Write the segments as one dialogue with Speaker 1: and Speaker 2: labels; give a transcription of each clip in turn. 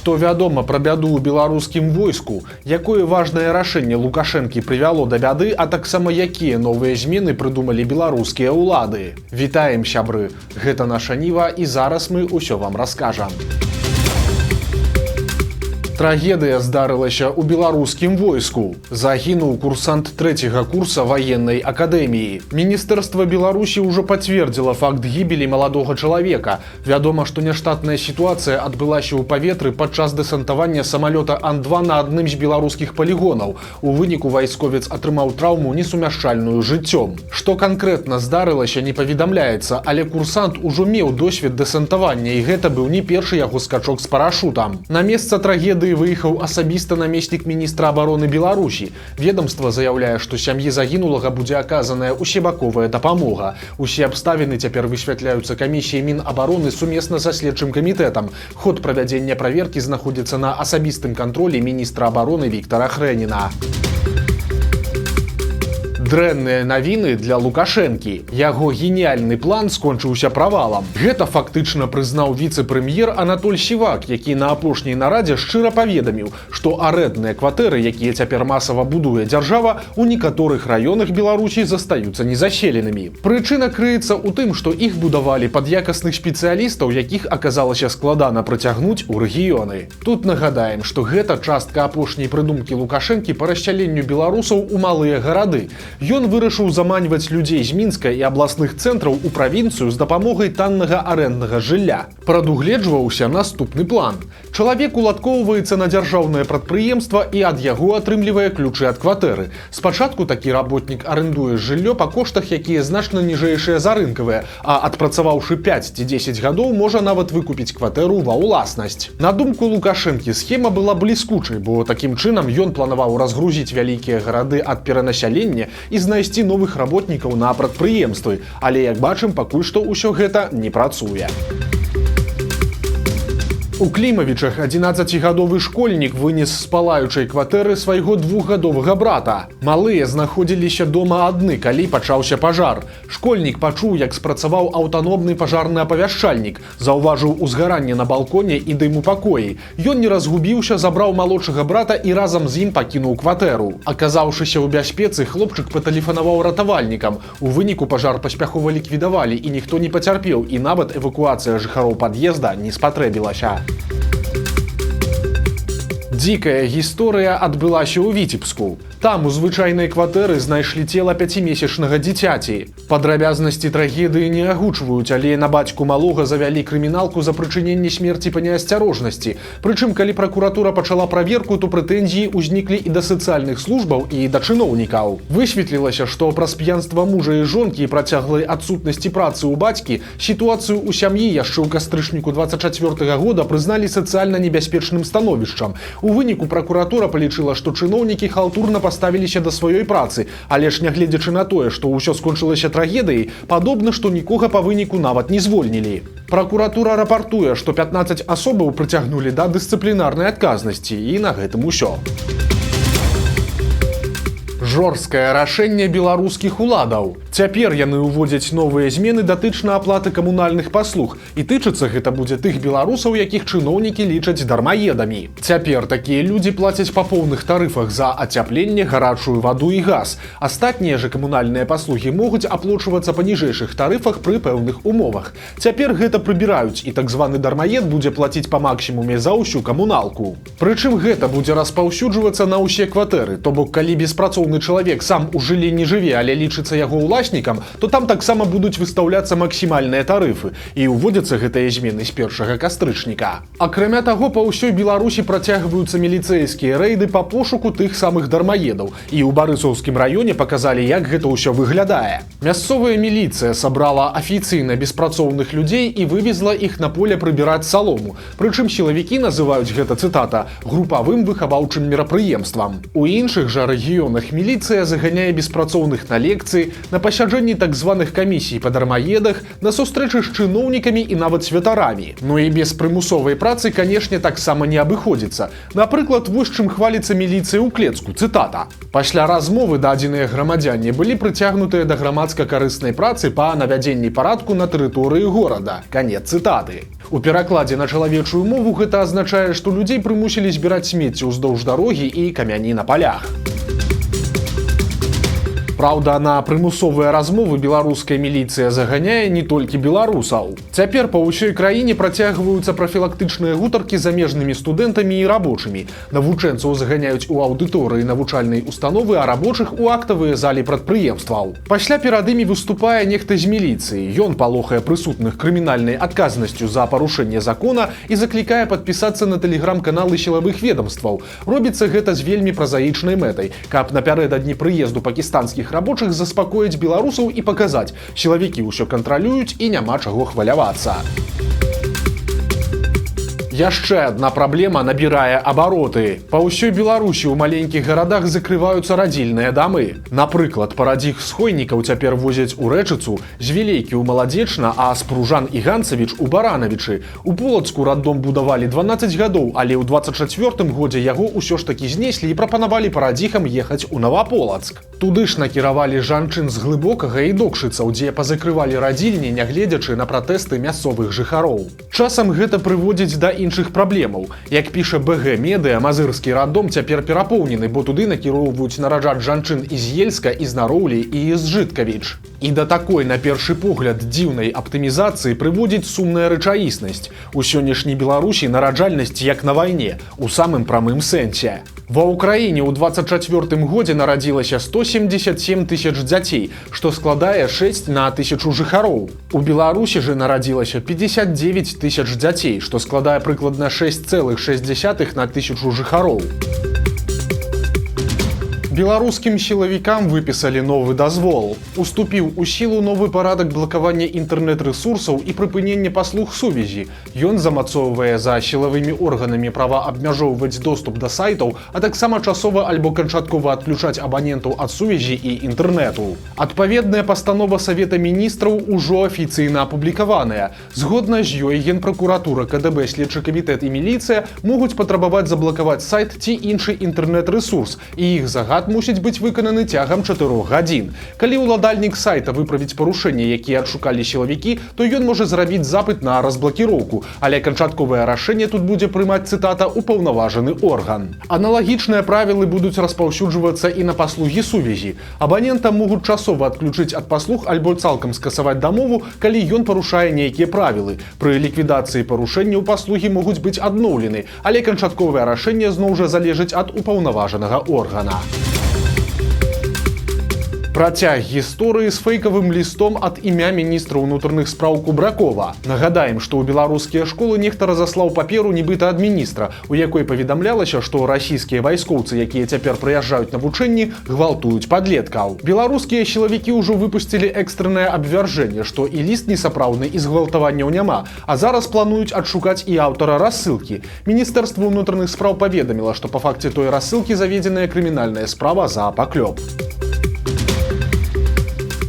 Speaker 1: Што вядома пра бяду ў беларускім войску, якое важнае рашэнне Лукашэнкі прывяло да бяды, а таксама якія новыя змены прыдумалі беларускія ўлады. Вітаем, сябры! Гэта наша Ніва, і зараз мы ўсё вам раскажам. Трагедыя здарылася ў беларускім войску. Загінуў курсант 3-го курса военной акадэміі. Міністэрства Беларусі ўжо пацвердзіла факт гібелі маладога чалавека. Вядома, што няштатная сітуацыя адбылася ў паветры падчас дэсантавання самалёта Ан-2 на адным з беларускіх палігонаў. У выніку вайсковец атрымаў траўму, несумяшчальную з жыццём. Што канкрэтна здарылася, не паведамляецца, але курсант ужо меў досвед дэсантавання, і гэта быў не першы яго скачок з парашутам. На месца трагедыі выехаў асабіста намеснік міністра абароны Беларусі. Ведомства заяўляе, што сям'і загінулага будзе аказаная усебаковая дапамога. Усе абставіны цяпер высвятляюцца камісіяй Мінабароны сумесна са следчым камітэтам. Ход правядзення праверкі знаходзіцца на асабістым кантролі міністра абароны Віктара Хрэніна. Дрэнныя навіны для Лукашэнкі. Яго геніяльны план скончыўся правалам. Гэта фактычна прызнаў віцэ-прэм'ер Анатоль Сівак, які на апошняй нарадзе шчыра паведаміў, што арэндныя кватэры, якія цяпер масава будуе дзяржава, у некаторых раёнах Беларусі застаюцца незаселенымі. Прычына крыецца ў тым, што іх будавалі пад якасных спецыялістаў, якіх аказалася складана прыцягнуць у рэгіёны. Тут нагадаем, што гэта частка апошняй прыдумкі Лукашэнкі па расселенню беларусаў у малыя гарады. Ён вырашыў заманьваць людзей з Мінска і абласных цэнтраў у правінцыю з дапамогай таннага арэнднага жылля. Прадугледжваўся наступны план. Чалавек уладкоўваецца на дзяржаўнае прадпрыемства і ад яго атрымлівае ключы ад кватэры. Спачатку такі работнік арэндуе жыллё па коштах, якія значна ніжэйшыя за рынкавыя, а адпрацаваўшы 5 ці 10 гадоў, можа нават выкупіць кватэру ва ўласнасць. На думку Лукашэнкі, схема была бліскучай, бо такім чынам ён планаваў разгрузіць вялікія гарады ад перанасялення і знайсці новых работнікаў на прадпрыемствы, але, як бачым, пакуль што ўсё гэта не працуе. У Клімавічах 11-гадовы школьнік вынес з палаючай кватэры свайго 2-гадовага брата. Малыя знаходзіліся дома адны, калі пачаўся пажар. Школьнік пачуў, як спрацаваў аўтаномны пажарны апавяшчальнік, заўважыў узгаранне на балконе і дым у пакоі. Ён не разгубіўся, забраў малодшага брата і разам з ім пакінуў кватэру. Аказаўшыся ў бяспецы, хлопчык патэлефанаваў ратавальнікам. У выніку пажар паспяхова ліквідавалі, і ніхто не пацярпеў, і нават эвакуацыя жыхароў пад'езда не спатрэбілася. Дзікая гісторыя адбылася ў Віцебску. Там у звычайнай кватэры знайшлі цела 5-месячнага дзіцяці. Падрабязнасці трагедыі не агучваюць, але на бацьку малога завялі крыміналку за прычыненне смерці па неасцярожнасці. Прычым, калі пракуратура пачала праверку, то прэтэнзіі ўзніклі і да сацыяльных службаў, і да чыноўнікаў. Высветлілася, што праз п'янства мужа і жонкі і працяглай адсутнасці працы ў бацькі сітуацыю ў сям'і яшчэ ў кастрычніку 24-го года прызналі сацыяльна небяспечным становішчам. У выніку пракуратура палічыла, што чыноўнікі халтурна паставіліся да сваёй працы, але ж нягледзячы на тое, што ўсё скончылася трагедыяй, падобна, што нікога па выніку нават не звольнілі. Пракуратура рапартуе, што 15 асобаў прыцягнулі да дысцыплінарнай адказнасці, і на гэтым усё. Жорсткае рашэнне беларускіх уладаў. Цяпер яны ўводзяць новыя змены датычна аплаты камунальных паслуг, і тычыцца гэта будзе тых беларусаў, якіх чыноўнікі лічаць дармаедамі. Цяпер такія людзі плацяць па поўных тарыфах за ацяпленне, гарачую ваду і газ. Астатнія жа камунальныя паслугі могуць аплочвацца па ніжэйшых тарыфах пры пэўных умовах. Цяпер гэта прыбіраюць, і так званы дармаед будзе плаціць па максімуме за ўсю камуналку. Прычым гэта будзе распаўсюджвацца на ўсе кватэры, то бок калі беспрацоўны чалавек сам у жыллі не жыве, але лічыцца яго ўласнікам, то там таксама будуць выстаўляцца максімальныя тарыфы, і ўводзяцца гэтыя змены з 1 кастрычніка. Акрамя таго, па ўсёй Беларусі працягваюцца міліцэйскія рэйды па пошуку тых самых дармаедаў, і ў Барысаўскім раёне паказалі, як гэта ўсё выглядае. Мясцовая міліцыя сабрала афіцыйна беспрацоўных людзей і вывезла іх на поле прыбіраць салому. Прычым сілавікі называюць гэта, цытата, групавым выхаваўчым мерапрыемствам. У іншых жа рэгіёнах міліцыя заганяе беспрацоўных на лекцыі, на пасяджэнні так званых камісій па дармаедах, на сустрэчы з чыноўнікамі і нават святарамі. Ну і без прымусовай працы, канешне, таксама не абыходзіцца. Напрыклад, вось чым хваліцца міліцыя ў Клецку, цытата. Пасля размовы дадзеныя грамадзяне былі прыцягнутыя да грамадска-карыснай працы па навядзенні парадку на тэрыторыі горада. Канец цытаты. У перакладзе на чалавечую мову гэта азначае, што людзей прымусілі збіраць смецце ўздоўж дарогі і камяні на палях. Праўда, на прымусовыя размовы беларуская міліцыя заганяе не толькі беларусаў. Цяпер па ўсёй краіне працягваюцца прафілактычныя гутаркі з замежнымі студэнтамі і рабочымі. Навучэнцаў заганяюць у аўдыторыі навучальнай установы, а рабочых у актавыя залі прадпрыемстваў. Пасля перад імі выступае нехта з міліцыі. Ён палохае прысутных крымінальнай адказнасцю за парушэнне закона і заклікае падпісацца на тэлеграм-каналы сілавых ведамстваў. Робіцца гэта з вельмі празаічнай мэтай, каб напярэдадні прыезду пакістанскіх рабочых заспакоіць беларусаў і паказаць, сілавікі ўсё кантралююць і няма чаго хвалявацца. Яшчэ адна праблема набірае абароты. Па ўсёй Беларусі ў маленькіх гарадах закрываюцца радзільныя дамы. Напрыклад, парадзіх з Хойнікаў цяпер возяць у Рэчыцу, з Вілейкі ў Маладзечна, а з Пружан і Ганцавіч у Баранавічы. У Полацку раддом будавалі 12 гадоў, але ў 24-м годзе яго ўсё ж такі знеслі і прапанавалі парадзіхам ехаць у Новаполацк. Туды ж накіравалі жанчын з Глыбокага і Докшыцаў, дзе пазакрывалі радзільні, нягледзячы на пратэсты мясцовых жыхароў. Часам гэта прыводзіць да іншых праблемаў. Як піша БГ Медыа, мазырскі раддом цяпер перапоўнены, бо туды накіроўваюць нараджаць жанчын з Ельска, з Нароўлі і з Жыткавіч. І да такой, на першы погляд, дзіўнай аптымізацыі прыводзіць сумная рэчаіснасць. У сённяшняй Беларусі нараджальнасць як на вайне, у самым прамым сэнсе. Ва ўкраіне ў 24-м годзе нарадзілася 177 тысяч дзяцей, што складае 6 на 1000 жыхароў. У Беларусі же нарадзілася 59 тысяч дзяцей, што складае прыкладна 6,6 на 1000 жыхароў. Беларускім сілавікам выпісалі новы дазвол. Уступіў у сілу новы парадак блакавання інтэрнэт-рэсурсаў і прыпынення паслуг сувязі. Ён замацоўвае за сілавымі органамі права абмяжоўваць доступ да сайтаў, а таксама часова альбо канчаткова адключаць абанентаў ад сувязі і інтэрнэту. Адпаведная пастанова Савета міністраў ужо афіцыйна апублікаваная. Згодна з ёй Генпракуратура, КДБ, следчы камітэт і міліцыя могуць патрабаваць заблакаваць сайт ці іншы інтэрнэт-рэсурс, і іх загад мусіць быць выкананы цягам 4 гадзін. Калі ўладальнік сайта выправіць парушэнні, якія адшукалі сілавікі, то ён можа зрабіць запыт на разблакіроўку, але канчатковае рашэнне тут будзе прымаць, цытата, упаўнаважаны орган. Аналагічныя правілы будуць распаўсюджвацца і на паслугі сувязі. Абанентам могуць часова адключыць ад паслуг альбо цалкам скасаваць дамову, калі ён парушае нейкія правілы. Пры ліквідацыі парушэнняў паслугі могуць быць адноўлены, але канчатковае рашэнне зноў жа залежыць ад упаўнаважанага органа. Працяг гісторыі з фэйкавым лістом ад імя міністра ўнутраных спраў Кубракова. Нагадаем, што ў беларускія школы нехта разаслаў паперу нібыта ад міністра, у якой паведамлялася, што расійскія вайскоўцы, якія цяпер прыязджаюць на вучэнні, гвалтуюць падлеткаў. Беларускія сілавікі ўжо выпусцілі экстраннае абвяржэнне, што і ліст несапраўдны, і згвалтаванняў няма, а зараз плануюць адшукаць і аўтара рассылкі. Міністэрства ўнутраных спраў паведаміла, што па факце той рассылкі заведзеная крымінальная справа за паклёп.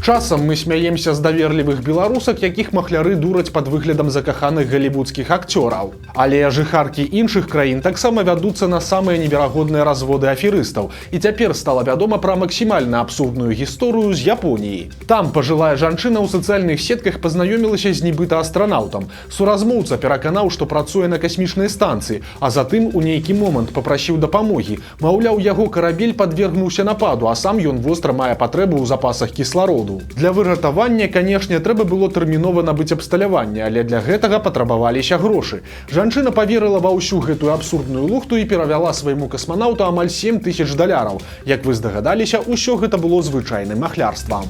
Speaker 1: Часам мы смяемся з даверлівых беларусак, якіх махляры дураць пад выглядам закаханых галівудскіх акцёраў. Але жыхаркі іншых краін таксама вядуцца на самыя неверагодныя разводы аферыстаў. І цяпер стала вядома пра максімальна абсурдную гісторыю з Японіі. Там пажылая жанчына ў сацыяльных сетках пазнаёмілася з нібыта астранаўтам. Суразмоўца пераканаў, што працуе на касмічнай станцыі, а затым у нейкі момант папрасіў дапамогі. Маўляў, яго карабель падвергнуўся нападу, а сам ён востра мае патрэбу ў запасах кіслароду. Для выратавання, канешне, трэба было тэрмінова набыць абсталяванне, але для гэтага патрабаваліся грошы. Жанчына паверыла ва ўсю гэтую абсурдную лухту і перавяла свайму касманаўту амаль $7000. Як вы здагадаліся, усё гэта было звычайным махлярствам.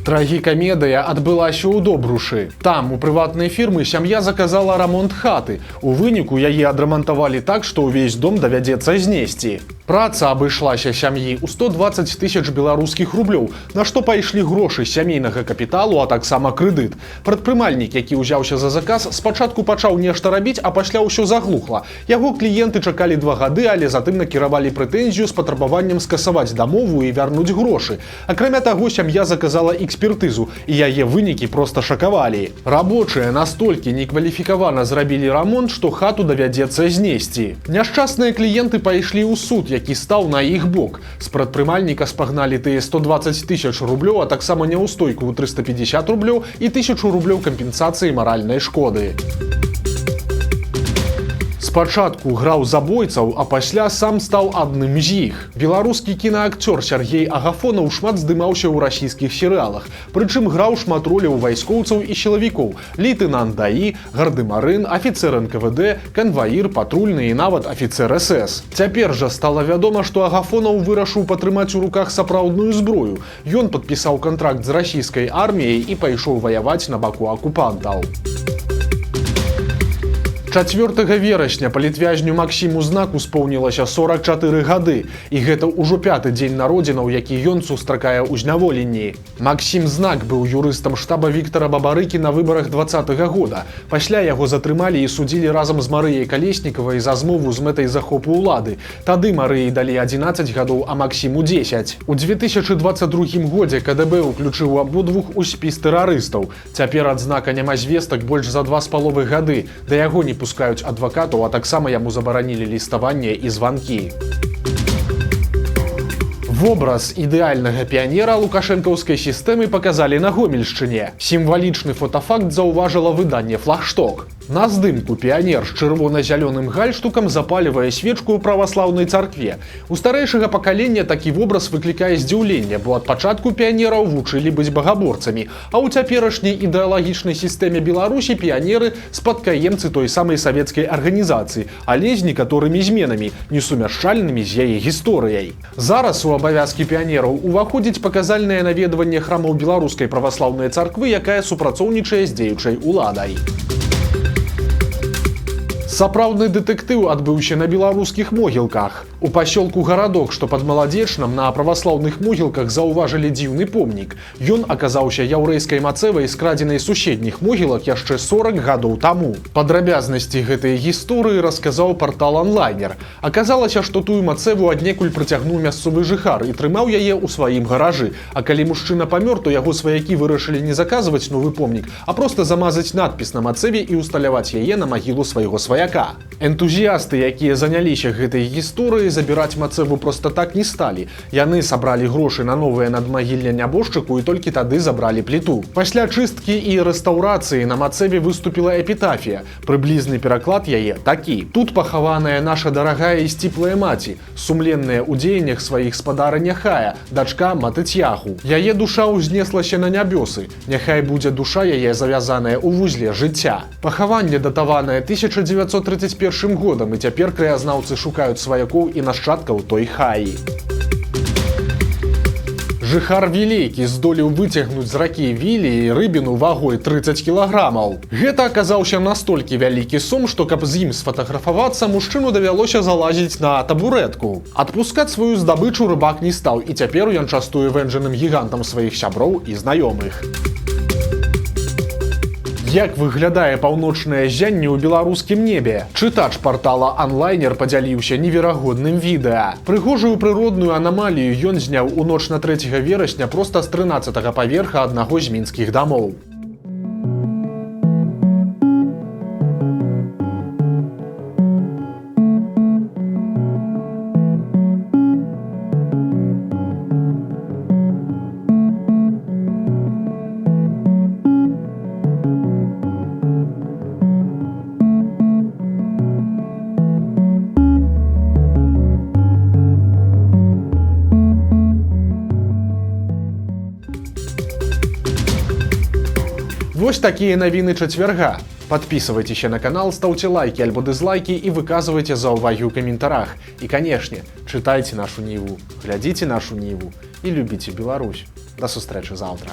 Speaker 1: Трагікамедыя адбылася ў Добрушы. Там, у прыватнай фірмы, сям'я заказала рамонт хаты. У выніку яе адрамантавалі так, што ўвесь дом давядзецца знесці. Праца абышлася сям'і ў 120 тысяч беларускіх рублёў, на што пайшлі грошы сямейнага капіталу, а таксама крэдыт. Прадпрымальнік, які ўзяўся за заказ, спачатку пачаў нешта рабіць, а пасля ўсё заглухла. Яго кліенты чакалі 2 гады, але затым накіравалі прэтэнзію з патрабаваннем скасаваць дамову і вярнуць грошы. Акрамя таго, сям'я заказала экспертызу, і яе вынікі проста шакавалі. Рабочыя настолькі некваліфікавана зрабілі рамонт, што хату давядзецца знесці. Няшчасныя кліенты пайшлі ў суд, які стаў на іх бок. З прадпрымальніка спагналі тыя 120 тысяч рублёў, а таксама няўстойку ў 350 рублёў і 1000 рублёў кампенсацыі маральнай шкоды. Спачатку граў забойцаў, а пасля сам стаў адным з іх. Беларускі кінаакцёр Сергей Агафонаў шмат здымаўся ў расійскіх серыялах. Прычым граў шмат роляў вайскоўцаў і сілавікоў: лейтенант ДАІ, гардэмарын, афіцэр НКВД, канваір, патрульны і нават афіцэр СС. Цяпер жа стала вядома, што Агафонаў вырашыў патрымаць у руках сапраўдную зброю. Ён падпісаў кантракт з расійскай арміяй і пайшоў ваяваць на баку акупантаў. 4 верасня палітвязню Максіму Знаку споўнілася 44 гады, і гэта ўжо 5-ты дзень народзінаў, які ён сустракае ў зняволенні. Максім Знак быў юрыстам штаба Віктара Бабарыкі на выбарах 2020 года. Пасля яго затрымалі і судзілі разам з Марыяй Калеснікавай за змову з мэтай захопу ўлады. Тады Марыі далі 11 гадоў, а Максіму 10. У 2022 годзе КДБ уключыў абодвух у спіс тэрарыстаў. Цяпер ад Знака няма звестак больш за 2,5 гады. Да яго не пускаюць адвакатаў, а таксама яму забаранілі ліставанне і званкі. Вобраз ідэальнага піянера лукашэнкаўскай сістэмы паказалі на Гомельшчыне. Сімвалічны фотафакт заўважыла выданне «Флагшток». На здымку піянер з чырвона-зялёным гальштукам запалівае свечку ў праваслаўнай царкве. У старэйшага пакалення такі вобраз выклікае здзіўленне, бо ад пачатку піянераў вучылі быць багаборцамі, а ў цяперашняй ідэалагічнай сістэме Беларусі піянеры спадкаемцы той самай савецкай арганізацыі, але з некаторымі зменамі, несумяшчальнымі з яе гісторыяй. Зараз у абавязкі піянераў уваходзіць паказальнае наведванне храмаў беларускай праваслаўнай царквы, якая супрацоўнічае з дзеючай уладай. Сапраўдны дэтэктыў адбыўся на беларускіх могілках. У пасёлку Гарадок, што пад Маладзечнам, на праваслаўных могілках заўважылі дзіўны помнік. Ён аказаўся яўрэйскай мацэвай, скрадзенай суседніх могілак яшчэ 40 гадоў таму. Падрабязнасці гэтай гісторыі расказаў партал «Онлайнер». Аказалася, што тую мацэву аднекуль прыцягнуў мясцовы жыхар і трымаў яе ў сваім гаражы. А калі мужчына памёр, то яго сваякі вырашылі не заказваць новы помнік, а проста замазаць надпіс на мацэве і ўсталяваць яе на магілу свайго сваяка. Энтузіасты, якія заняліся гэтай гісторыяй, забіраць мацэву проста так не сталі. Яны сабралі грошы на новае надмагілле нябожчыку і толькі тады забралі пліту. Пасля чысткі і рэстаўрацыі на мацэве выступіла эпітафія. Прыблізны пераклад яе такі: «Тут пахаваная наша дарагая і сціплая маці, сумленная ў дзеяннях сваіх спадарыня Хая, дачка Матыцьяху. Яе душа ўзнеслася на нябёсы. Няхай будзе душа яе завязаная ў вузле жыцця». Пахаванне датаванае 1931 годам, і цяпер краязнаўцы шукаюць сваякоў і нашчадкаў той Хаі. Жыхар Вілейкі здолеў выцягнуць з ракі Віліі рыбіну вагой 30 кілаграмаў. Гэта аказаўся настолькі вялікі сум, што каб з ім сфатаграфавацца, мужчыну давялося залазіць на табурэтку. Адпускаць сваю здабычу рыбак не стаў, і цяпер ён частуе вэнджаным гігантам сваіх сяброў і знаёмых. Як выглядае паўночнае ззянне ў беларускім небе? Чытач партала «Онлайнер» падзяліўся неверагодным відэа. Прыгожую прыродную анамалію ён зняў у ноч на 3 верасня проста з 13-го паверха аднаго з мінскіх дамоў. Вось такія навіны чацвярга. Подписывайтесь на канал, ставьте лайки альбо дизлайки и выказывайте заўвагі ў каментарах. И, конечно, читайте нашу Ниву, глядите нашу Ниву и любите Беларусь. До сустрэчы завтра.